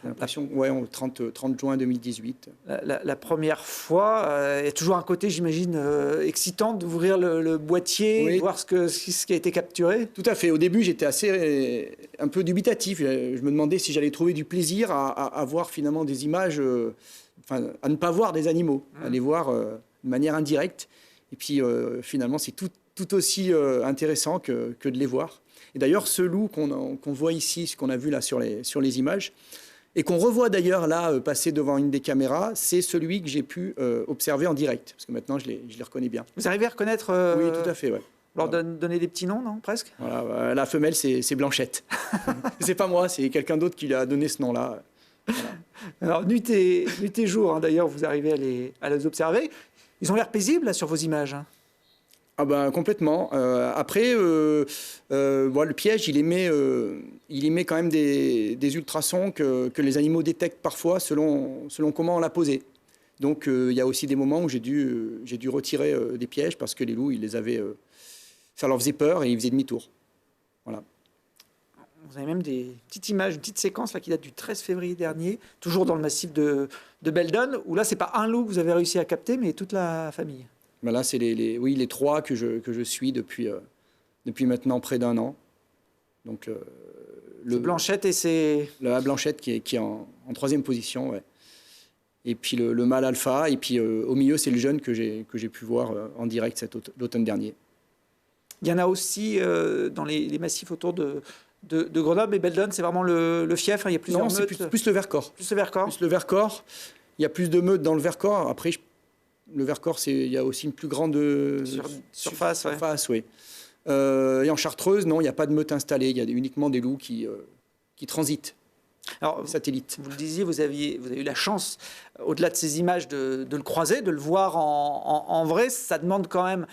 L'impression, 30 juin 2018. La première fois, il y a toujours un côté, j'imagine, excitant d'ouvrir le boîtier, oui. Voir ce qui a été capturé. Tout à fait. Au début, j'étais un peu dubitatif. Je me demandais si j'allais trouver du plaisir à voir finalement des images, à ne pas voir des animaux, à les voir de manière indirecte. Et puis finalement, c'est tout aussi intéressant que de les voir. Et d'ailleurs, ce loup qu'on voit ici, ce qu'on a vu là sur les images, et qu'on revoit d'ailleurs là passer devant une des caméras, c'est celui que j'ai pu observer en direct, parce que maintenant je les reconnais bien. Vous arrivez à reconnaître Oui, tout à fait, ouais. Leur donner des petits noms, non, presque? Voilà, la femelle, c'est Blanchette. C'est pas moi, c'est quelqu'un d'autre qui lui a donné ce nom-là. Voilà. Alors, nuit et jour, hein, d'ailleurs, vous arrivez à les observer. Ils ont l'air paisibles là, sur vos images, hein. Complètement. Après, le piège, il émet quand même des ultrasons que les animaux détectent parfois selon comment on l'a posé. Donc, il y a aussi des moments où j'ai dû retirer des pièges parce que les loups, ça leur faisait peur et ils faisaient demi-tour. Voilà. Vous avez même des petites images, une petite séquence là, qui date du 13 février dernier, toujours dans le massif de Beldon, où là, c'est pas un loup que vous avez réussi à capter, mais toute la famille. Ben là, c'est les 3 que je suis depuis maintenant près d'1 an. Donc, Blanchette et c'est... La Blanchette qui est en 3e position, ouais. Et puis le mâle alpha, et puis au milieu, c'est le jeune que j'ai pu voir en direct l'automne dernier. Il y en a aussi dans les massifs autour de Grenoble et Beldon, c'est vraiment le fief, hein, il y a plusieurs meutes. Non, c'est plus le Vercors. Plus le Vercors. Plus le Vercors. Il y a plus de meutes dans le Vercors. Après, le Vercors, il y a aussi une plus grande surface. Surface, oui. Et en Chartreuse, non, il n'y a pas de meute installée. Il y a uniquement des loups qui transitent. Alors, satellites. Vous le disiez, vous avez eu la chance, au-delà de ces images, de le croiser, de le voir en vrai. Ça demande quand même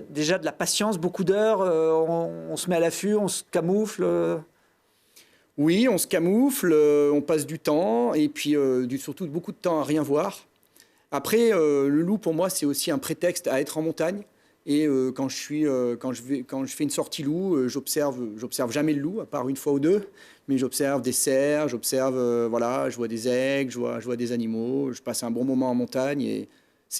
déjà de la patience, beaucoup d'heures. On se met à l'affût, on se camoufle. Oui, on se camoufle, on passe du temps, et puis surtout beaucoup de temps à rien voir. Après, le loup, pour moi, c'est aussi un prétexte à être en montagne. Et quand je fais une sortie loup, j'observe jamais le loup, à part une fois ou deux. Mais j'observe des cerfs, je vois des aigles, je vois des animaux. Je passe un bon moment en montagne et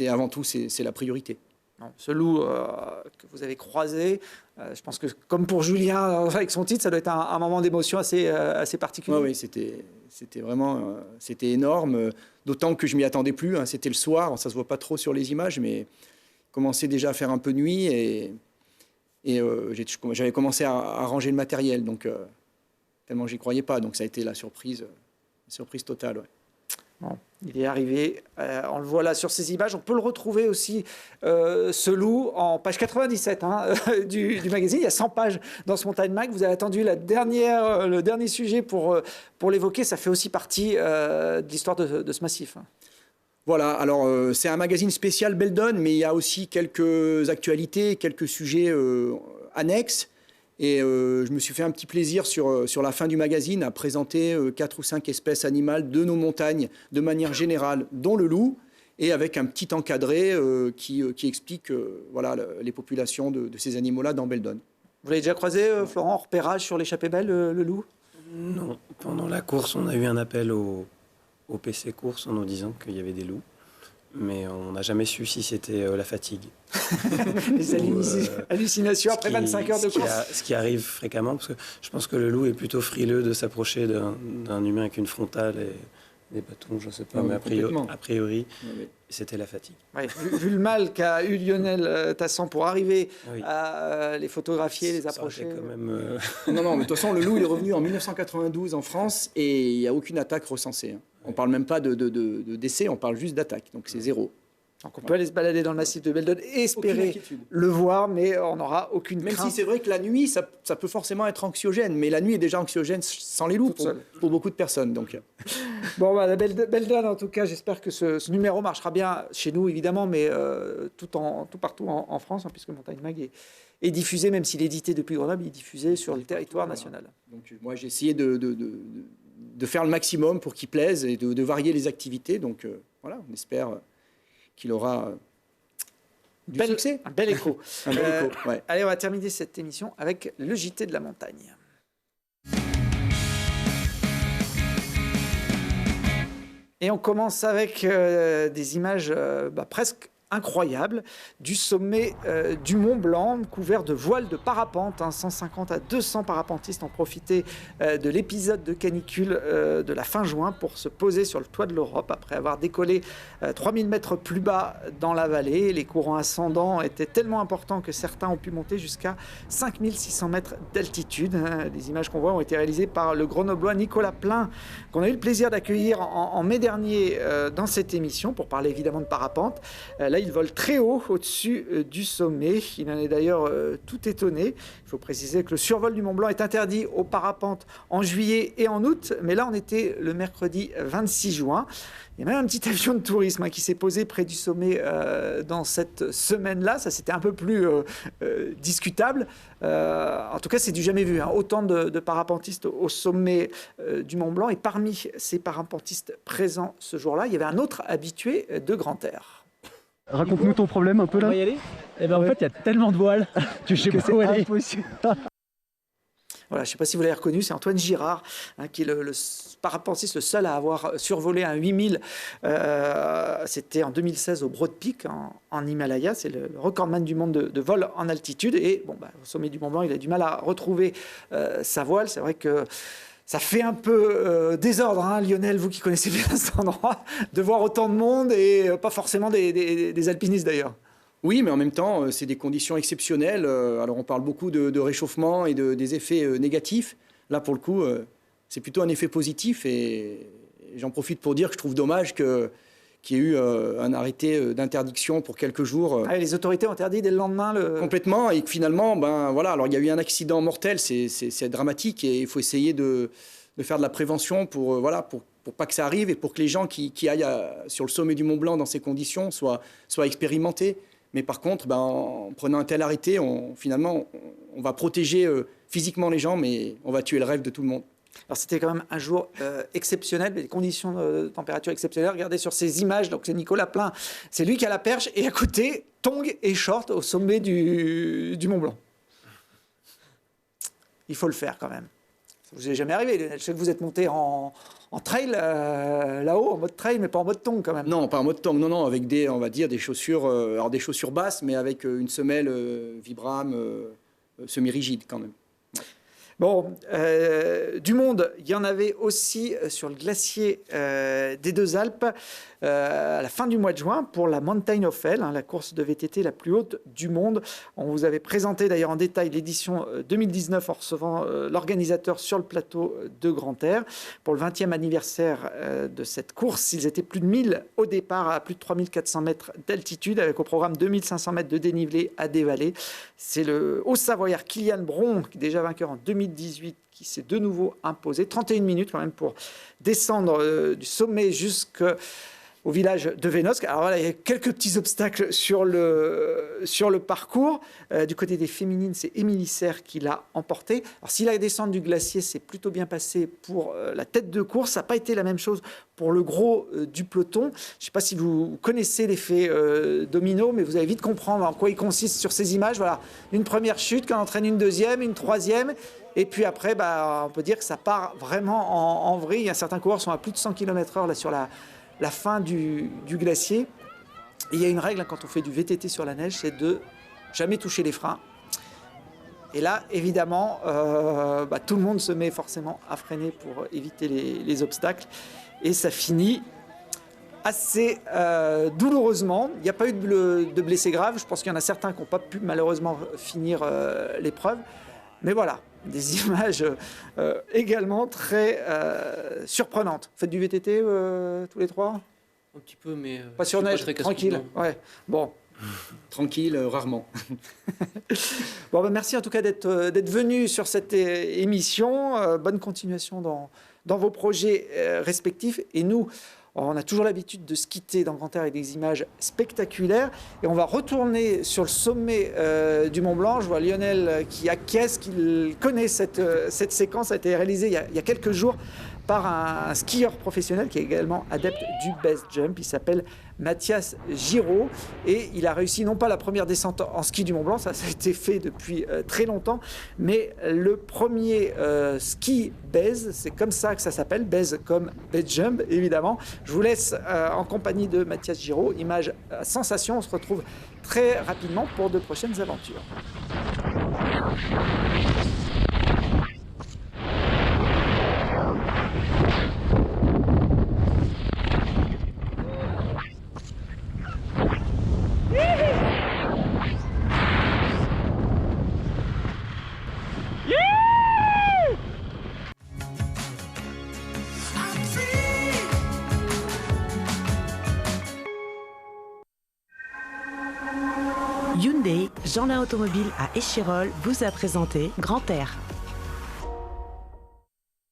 avant tout, c'est la priorité. Non, ce loup que vous avez croisé, je pense que comme pour Julien avec son titre, ça doit être un moment d'émotion assez particulier. Oui, c'était vraiment c'était énorme, d'autant que je m'y attendais plus. Hein, c'était le soir, ça se voit pas trop sur les images, mais commençait déjà à faire un peu nuit et j'avais commencé à ranger le matériel, donc tellement j'y croyais pas. Donc ça a été la surprise totale. Ouais. Bon, il est arrivé, on le voit là sur ces images. On peut le retrouver aussi, ce loup, en page 97 du magazine. Il y a 100 pages dans ce Montagne Mag. Vous avez attendu le dernier sujet pour l'évoquer. Ça fait aussi partie de l'histoire de ce massif. Voilà, alors c'est un magazine spécial Beldon, mais il y a aussi quelques actualités, quelques sujets annexes. Et je me suis fait un petit plaisir sur la fin du magazine à présenter 4 ou 5 espèces animales de nos montagnes de manière générale, dont le loup, et avec un petit encadré qui explique voilà, les populations de ces animaux-là dans Beldon. Vous l'avez déjà croisé, Florent, en repérage sur l'échappée belle, le loup? Non, pendant la course, on a eu un appel au PC course en nous disant qu'il y avait des loups. Mais on n'a jamais su si c'était la fatigue. Les hallucinations après 25 heures de course. Ce qui arrive fréquemment, parce que je pense que le loup est plutôt frileux de s'approcher d'un humain avec une frontale et des bâtons, je ne sais pas, mais a priori c'était la fatigue. Oui, vu le mal qu'a eu Lionel Tassan pour arriver à les photographier, les approcher. Quand même, Non, mais de toute façon, le loup il est revenu en 1992 en France et il n'y a aucune attaque recensée. Hein. On ne parle même pas de décès, on parle juste d'attaque, donc c'est 0. Donc on peut aller se balader dans le massif de Beldon et espérer le voir, mais on n'aura aucune crainte. Même si c'est vrai que la nuit, ça peut forcément être anxiogène, mais la nuit est déjà anxiogène sans les loups pour beaucoup de personnes. Donc. Bon, la Beldon, en tout cas, j'espère que ce numéro marchera bien chez nous, évidemment, mais tout partout en France, hein, puisque Montagne Mag est diffusé, même s'il est édité depuis Grenoble, il est diffusé sur le territoire national. Donc moi, j'ai essayé de faire le maximum pour qu'il plaise et de varier les activités. Donc voilà, on espère qu'il aura du succès. Un bel écho. Ouais. Allez, on va terminer cette émission avec le JT de la montagne. Et on commence avec des images presque incroyable du sommet du Mont Blanc, couvert de voiles de parapente. 150 à 200 parapentistes ont profité de l'épisode de canicule de la fin juin pour se poser sur le toit de l'Europe après avoir décollé 3000 mètres plus bas dans la vallée. Les courants ascendants étaient tellement importants que certains ont pu monter jusqu'à 5600 mètres d'altitude. Les images qu'on voit ont été réalisées par le Grenoblois Nicolas Plein, qu'on a eu le plaisir d'accueillir en mai dernier dans cette émission pour parler évidemment de parapente. Là, il vole très haut au-dessus du sommet. Il en est d'ailleurs tout étonné. Il faut préciser que le survol du Mont Blanc est interdit aux parapentes en juillet et en août. Mais là, on était le mercredi 26 juin. Il y a même un petit avion de tourisme qui s'est posé près du sommet dans cette semaine-là. Ça, c'était un peu plus discutable. En tout cas, c'est du jamais vu. Autant de parapentistes au sommet du Mont Blanc. Et parmi ces parapentistes présents ce jour-là, il y avait un autre habitué de Grand Air. Raconte-nous ton problème un peu là. On va y aller. Eh ben, en fait, il y a tellement de voiles que je sais pas où aller. Voilà, je ne sais pas si vous l'avez reconnu, c'est Antoine Girard, qui est le parapentiste le seul à avoir survolé un 8000. C'était en 2016 au Broad Peak, en Himalaya. C'est le recordman du monde de vol en altitude. Et au sommet du Mont Blanc, il a du mal à retrouver sa voile. C'est vrai que ça fait un peu désordre, Lionel, vous qui connaissez bien cet endroit, de voir autant de monde et pas forcément des alpinistes d'ailleurs. Oui, mais en même temps, c'est des conditions exceptionnelles. Alors, on parle beaucoup de réchauffement et des effets négatifs. Là, pour le coup, c'est plutôt un effet positif. Et j'en profite pour dire que je trouve dommage qu'il y ait eu un arrêté d'interdiction pour quelques jours. Les autorités ont interdit dès le lendemain Complètement. Et que finalement, alors il y a eu un accident mortel, c'est dramatique. Et il faut essayer de faire de la prévention pour pas que ça arrive et pour que les gens qui aillent sur le sommet du Mont Blanc dans ces conditions soient expérimentés. Mais par contre, en prenant un tel arrêté, on va protéger physiquement les gens, mais on va tuer le rêve de tout le monde. Alors c'était quand même un jour exceptionnel, des conditions de température exceptionnelles. Regardez sur ces images, donc c'est Nicolas Plein, c'est lui qui a la perche, et à côté, tongs et short au sommet du Mont Blanc. Il faut le faire quand même. Ça vous est jamais arrivé, Lionel? Je sais que vous êtes monté en trail là-haut, en mode trail, mais pas en mode tongue quand même. Non, pas en mode tongue, non, avec on va dire des chaussures, alors des chaussures basses, mais avec une semelle Vibram semi-rigide quand même. Bon, du monde, il y en avait aussi sur le glacier des Deux Alpes à la fin du mois de juin pour la Mountain of Hell, la course de VTT la plus haute du monde. On vous avait présenté d'ailleurs en détail l'édition 2019 en recevant l'organisateur sur le plateau de Grand-Air. Pour le 20e anniversaire de cette course, ils étaient plus de 1000 au départ, à plus de 3400 mètres d'altitude, avec au programme 2500 mètres de dénivelé à dévaler. C'est le Haut-Savoyard Kylian Bron, qui est déjà vainqueur en 2018, qui s'est de nouveau imposé. 31 minutes quand même pour descendre du sommet jusqu'au village de Vénosque. Alors voilà, il y a quelques petits obstacles sur le parcours. Du côté des féminines, c'est Émilie Serre qui l'a emporté. Alors si la descente du glacier s'est plutôt bien passée pour la tête de course, ça n'a pas été la même chose pour le gros du peloton. Je ne sais pas si vous connaissez l'effet domino, mais vous allez vite comprendre en quoi il consiste sur ces images. Voilà, une première chute qui en entraîne une deuxième, une troisième. Et puis après, on peut dire que ça part vraiment en vrille. Certains coureurs sont à plus de 100 km/h là, sur la fin du glacier. Et il y a une règle quand on fait du VTT sur la neige, c'est de jamais toucher les freins. Et là, évidemment, tout le monde se met forcément à freiner pour éviter les obstacles. Et ça finit assez douloureusement. Il n'y a pas eu de blessés graves. Je pense qu'il y en a certains qui n'ont pas pu malheureusement finir l'épreuve. Mais voilà, des images également très surprenantes. Vous faites du VTT tous les trois? Un petit peu, mais pas sur neige, tranquille. Ouais. Bon. Tranquille, rarement. Bon, merci en tout cas d'être venu sur cette émission. Bonne continuation dans vos projets respectifs. Et nous, on a toujours l'habitude de se quitter dans Grand Air avec des images spectaculaires. Et on va retourner sur le sommet du Mont Blanc. Je vois Lionel qui acquiesce, qu'il connaît cette séquence. Ça a été réalisée il y a quelques jours par un skieur professionnel qui est également adepte du base jump. Il s'appelle Mathias Giraud et il a réussi non pas la première descente en ski du Mont Blanc, ça a été fait depuis très longtemps, mais le premier ski base, c'est comme ça que ça s'appelle, base comme base jump évidemment. Je vous laisse en compagnie de Mathias Giraud, image sensation. On se retrouve très rapidement pour de prochaines aventures. Hyundai, Jeanlin Automobile à Échirolles vous a présenté Grand Air.